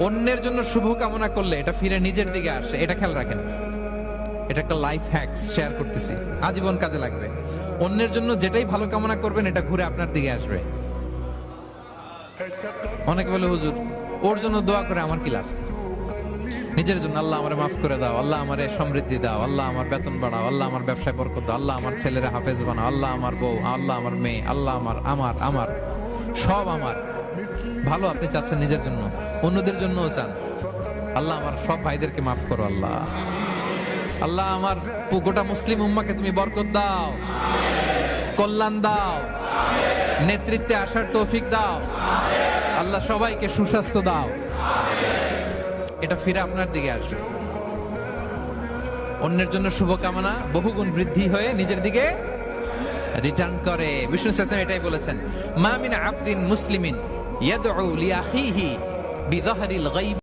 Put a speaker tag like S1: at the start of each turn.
S1: অন্যের জন্য শুভ কামনা করলে এটা ফিরে নিজের দিকে আসে, এটা খেয়াল রাখেন। এটা একটা লাইফ হ্যাকস শেয়ার করতেছি, আজীবন কাজে লাগবে। অন্যের জন্য যেটাই ভালো কামনা করবেন এটা ঘুরে আপনার দিকে আসবে। অনেকে বলে হুজুর ওর জন্য দোয়া করে আমার কি লাভ? নিজের জন্য আল্লাহ আমারে মাফ করে দাও, আল্লাহ আমারে সমৃদ্ধি দাও, আল্লাহ আমার বেতন বাড়াও, আল্লাহ আমার ব্যবসায় বরকত দাও, আল্লাহ আমার ছেলেরা হাফেজ বানাও, আল্লাহ আমার বউ, আল্লাহ আমার মেয়ে, আল্লাহ আমার আমার আমার সব আমার ভালো আপনি চাচ্ছেন নিজের জন্য, অন্যদের জন্যও চান। আল্লাহ আমার সব ভাইদেরকে মাফ করো, আল্লাহ আল্লাহ আমার গোটা মুসলিম উম্মাকে তুমি বরকত দাও, কল্যাণ দাও, নেতৃত্বে আসার তৌফিক দাও, আল্লাহ সবাইকে সুস্বাস্থ্য দাও। এটা ফিরে আপনার দিকে আসবে। অন্যের জন্য শুভকামনা বহুগুণ বৃদ্ধি হয়ে নিজের দিকে রিটার্ন করে। বিষ্ণু সাল্লাল্লাহু এটাই বলেছেন, মা মিন আবদিন মুসলিমিন ইয়াদউ লিআখিহি বিযাহরিল গায়ব